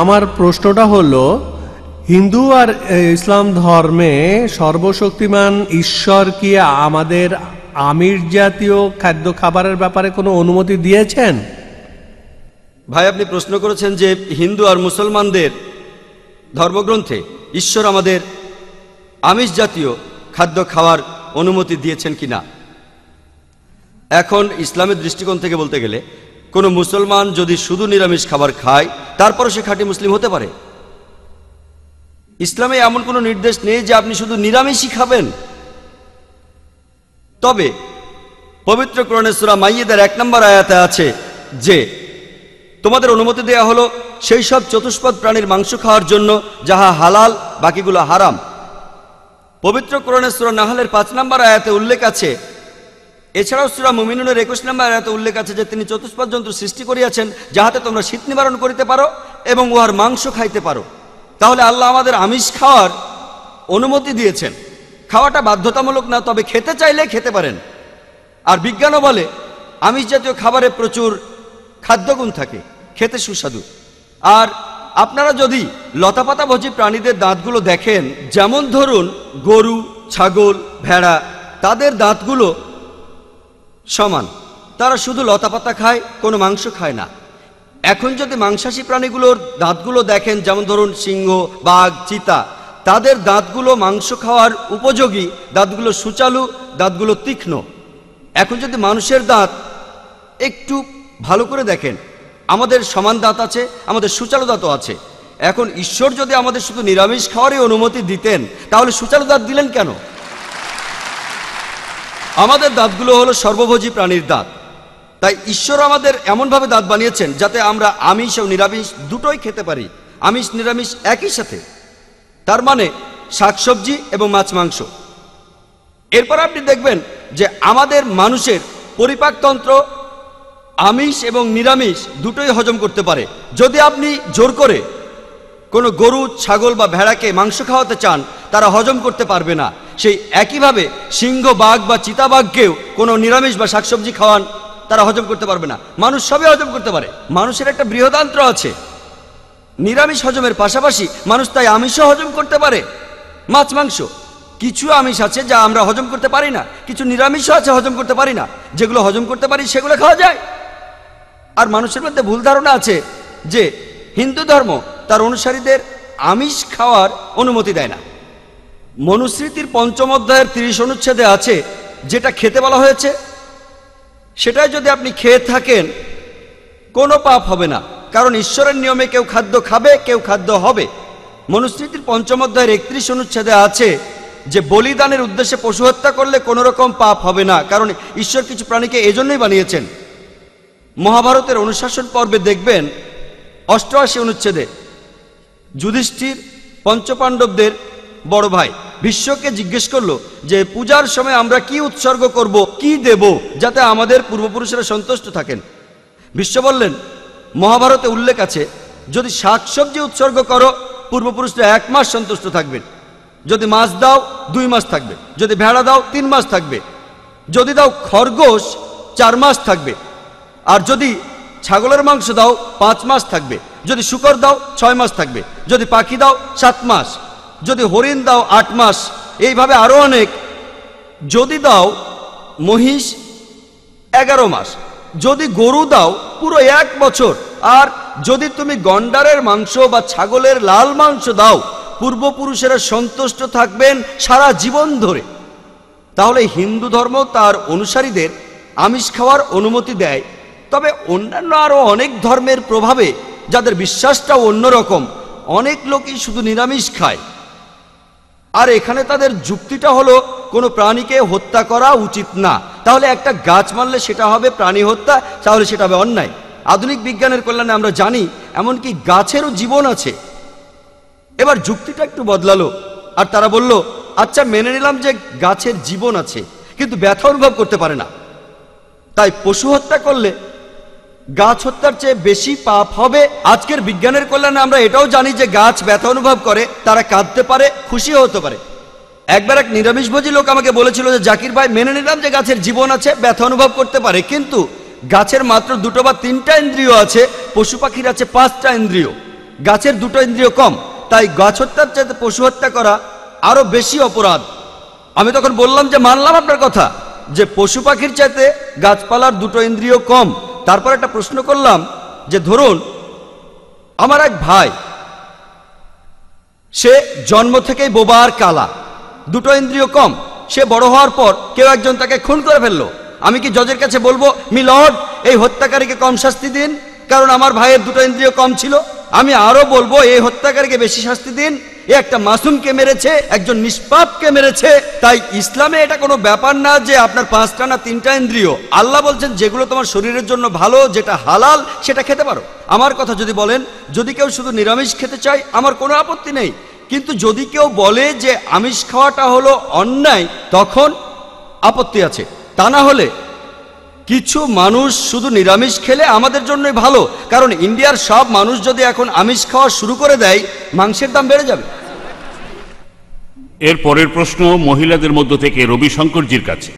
আমার প্রশ্নটা হলো, হিন্দু আর ইসলাম ধর্মে সর্বশক্তিমান ঈশ্বর কি আমাদের আমিষ জাতীয় খাদ্য খাবারের ব্যাপারে কোনো অনুমতি দিয়েছেন? ভাই, আপনি প্রশ্ন করেছেন যে হিন্দু আর মুসলমানদের ধর্মগ্রন্থে ঈশ্বর আমাদের আমিষ জাতীয় খাদ্য খাওয়ার অনুমতি দিয়েছেন কিনা। এখন ইসলামের দৃষ্টিকোণ থেকে বলতে গেলে কোনো মুসলমান যদি শুধু নিরামিষ খাবার খায় তারপরও সে খাঁটি মুসলিম হতে পারে। ইসলামে এমন কোনো নির্দেশ নেই যে আপনি শুধু নিরামিষই খাবেন। তবে পবিত্র কোরআনে সূরা মাইয়েদার 1 নম্বর আয়াতে আছে যে তোমাদের অনুমতি দেয়া হলো সেই সব চতুষ্পদ প্রাণীর মাংস খাওয়ার জন্য যাহা হালাল, বাকিগুলো হারাম। পবিত্র কোরআনে সূরা নাহলের 5 নম্বর আয়াতে উল্লেখ আছে, এছাড়াও সূরা মুমিনুনের 21 নম্বর আয়াতে উল্লেখ আছে যে তিনি চতুষ্পদ জন্তু সৃষ্টি করিয়াছেন যাহাতে তোমরা শীত নিবারণ করিতে পারো এবং উহার মাংস খাইতে পারো। তাহলে আল্লাহ আমাদের আমিষ খাওয়ার অনুমতি দিয়েছেন। খাওয়াটা বাধ্যতামূলক না, তবে খেতে চাইলে খেতে পারেন। আর বিজ্ঞানও বলে আমিষ জাতীয় খাবারে প্রচুর খাদ্যগুণ থাকে, খেতে সুস্বাদু। আর আপনারা যদি লতাপাতাভোজী প্রাণীদের দাঁতগুলো দেখেন, যেমন ধরুন গরু, ছাগল, ভেড়া, তাদের দাঁতগুলো সমান, তারা শুধু লতাপাতা খায়, কোনো মাংস খায় না। এখন যদি মাংসাশী প্রাণীগুলোর দাঁতগুলো দেখেন, যেমন ধরুন সিংহ, বাঘ, চিতা, তাদের দাঁতগুলো মাংস খাওয়ার উপযোগী, দাঁতগুলো সুচালু, দাঁতগুলো তীক্ষ্ণ। এখন যদি মানুষের দাঁত একটু ভালো করে দেখেন, আমাদের সমান দাঁত আছে, আমাদের সুচালু দাঁতও আছে। এখন ঈশ্বর যদি আমাদের শুধু নিরামিষ খাওয়ারই অনুমতি দিতেন, তাহলে সুচালু দাঁত দিলেন কেন? আমাদের দাঁতগুলো হলো সর্বভোজী প্রাণীর দাঁত। তাই ঈশ্বর আমাদের এমনভাবে দাঁত বানিয়েছেন যাতে আমরা আমিষ ও নিরামিষ দুটোই খেতে পারি, আমিষ নিরামিষ একই সাথে। তার মানে শাকসবজি এবং মাছ মাংস। এরপর আপনি দেখবেন যে আমাদের মানুষের পরিপাকতন্ত্র আমিষ এবং নিরামিষ দুটোই হজম করতে পারে। যদি আপনি জোর করে কোনো গরু, ছাগল বা ভেড়াকে মাংস খাওয়াতে চান, তারা হজম করতে পারবে না। সেই একইভাবে সিংহ, বাঘ বা চিতাবাঘকেও কোনো নিরামিষ বা শাকসবজি খাওয়ান, তারা হজম করতে পারবে না। মানুষ সবই হজম করতে পারে। মানুষের একটা বৃহদান্ত্র আছে। নিরামিষ হজমের পাশাপাশি মানুষ তাই আমিষও হজম করতে পারে, মাছ মাংস। কিছু আমিষ আছে যা আমরা হজম করতে পারি না, কিছু নিরামিষও আছে হজম করতে পারি না। যেগুলো হজম করতে পারি সেগুলো খাওয়া যায়। আর মানুষের মধ্যে ভুল ধারণা আছে যে হিন্দু ধর্ম তার অনুসারীদের আমিষ খাওয়ার অনুমতি দেয় না। মনুস্মৃতির 5ম অধ্যায়ের 30 অনুচ্ছেদে আছে, যেটা খেতে বলা হয়েছে সেটাই যদি আপনি খেয়ে থাকেন কোনো পাপ হবে না, কারণ ঈশ্বরের নিয়মে কেউ খাদ্য খাবে, কেউ খাদ্য হবে। মনুস্মৃতির 5ম অধ্যায়ের 31 অনুচ্ছেদে আছে যে বলিদানের উদ্দেশ্যে পশু হত্যা করলে কোনো রকম পাপ হবে না, কারণ ঈশ্বর কিছু প্রাণীকে এজন্যই বানিয়েছেন। মহাভারতের অনুশাসন পর্বে দেখবেন 88 অনুচ্ছেদে যুধিষ্ঠির পঞ্চপাণ্ডবদের বড় ভাই ভীষ্মকে জিজ্ঞেস করলো যে পূজার সময় আমরা কি উৎসর্গ করব, কি দেব যাতে আমাদের পূর্বপুরুষেরা সন্তুষ্ট থাকেন। ভীষ্ম বললেন, মহাভারতে উল্লেখ আছে যদি শাকসবজি উৎসর্গ করো পূর্বপুরুষরা 1 মাস সন্তুষ্ট থাকবেন, যদি মাছ দাও 2 মাস থাকবে, যদি ভেড়া দাও 3 মাস থাকবে, যদি দাও খরগোশ 4 মাস থাকবে, আর যদি ছাগলের মাংস দাও 5 মাস থাকবে, যদি শূকর দাও 6 মাস থাকবে, যদি পাখি দাও 7 মাস, যদি হরিণ দাও 8 মাস, এইভাবে আরো অনেক। যদি দাও মহিষ 11 মাস, যদি গরু দাও পুরো 1 বছর, আর যদি তুমি গন্ডারের মাংস বা ছাগলের লাল মাংস দাও পূর্বপুরুষেরা সন্তুষ্ট থাকবেন সারা জীবন ধরে। তাহলে হিন্দু ধর্ম তার অনুসারীদের আমিষ খাওয়ার অনুমতি দেয়। তবে অন্যান্য আরো অনেক ধর্মের প্রভাবে যাদের বিশ্বাসটাও অন্যরকম, অনেক লোকই শুধু নিরামিষ খায়। আর এখানে তাদের যুক্তিটা হলো কোনো প্রাণীকে হত্যা করা উচিত না, তাহলে একটা গাছ মারলে সেটা হবে প্রাণী হত্যা, তাহলে সেটা হবে অন্যায়। আধুনিক বিজ্ঞানের কল্যাণে আমরা জানি এমনকি গাছেরও জীবন আছে। এবার যুক্তিটা একটু বদলালো, আর তারা বলল আচ্ছা মেনে নিলাম যে গাছের জীবন আছে, কিন্তু ব্যথা অনুভব করতে পারে না, তাই পশু হত্যা করলে গাছ হত্যার চেয়ে বেশি পাপ হবে। আজকের বিজ্ঞানের কল্যাণে আমরা এটাও জানি যে গাছ ব্যথা অনুভব করে, তারা কাঁদতে পারে, খুশি হতে পারে। একবার এক নিরামিষভোজী লোক আমাকে বলেছিল যে জাকির ভাই, মেনে নিলাম যে গাছের জীবন আছে, ব্যথা অনুভব করতে পারে, কিন্তু গাছের মাত্র 2টো বা 3টা ইন্দ্রিয় আছে, পশু পাখির আছে 5টা ইন্দ্রিয়, গাছের 2টো ইন্দ্রিয় কম, তাই গাছ হত্যার চাইতে পশু হত্যা করা আরো বেশি অপরাধ। আমি তখন বললাম যে মানলাম আপনার কথা যে পশু পাখির চাইতে গাছপালার 2টো ইন্দ্রিয় কম। তারপর একটা প্রশ্ন করলাম যে ধরুন আমার এক ভাই, সে জন্ম থেকেই বোবা আর কালা, 2টো ইন্দ্রিয় কম, সে বড় হওয়ার পর কেউ একজন তাকে খুন করে ফেললো। আমি কি জজের কাছে বলবো মি লর্ড এই হত্যাকারীকে কম শাস্তি দিন কারণ আমার ভাইয়ের 2টো ইন্দ্রিয় কম ছিল? আমি আরো বলবো এই হত্যাকারীকে বেশি শাস্তি দিন, এ একটা মাসুমকে মেরেছে, একজন নিষ্পাপকে মেরেছে। তাই ইসলামে এটা কোনো ব্যাপার না যে আপনার 5টা না 3টা ইন্দ্রিয়। আল্লাহ বলছেন যেগুলো তোমার শরীরের জন্য ভালো, যেটা হালাল সেটা খেতে পারো। আমার কথা যদি বলেন, যদি কেউ শুধু নিরামিষ খেতে চায় আমার কোনো আপত্তি নেই, কিন্তু যদি কেউ বলে যে আমিষ খাওয়াটা হলো অন্যায় তখন আপত্তি আছে। তা না হলে কিছু মানুষ শুধু নিরামিষ খেলে আমাদের জন্যই ভালো, কারণ ইন্ডিয়ার সব মানুষ যদি এখন আমিষ খাওয়া শুরু করে দেয় মাংসের দাম বেড়ে যাবে। এর পরের প্রশ্ন মহিলাদের মধ্য থেকে রবিশঙ্করজির কাছে।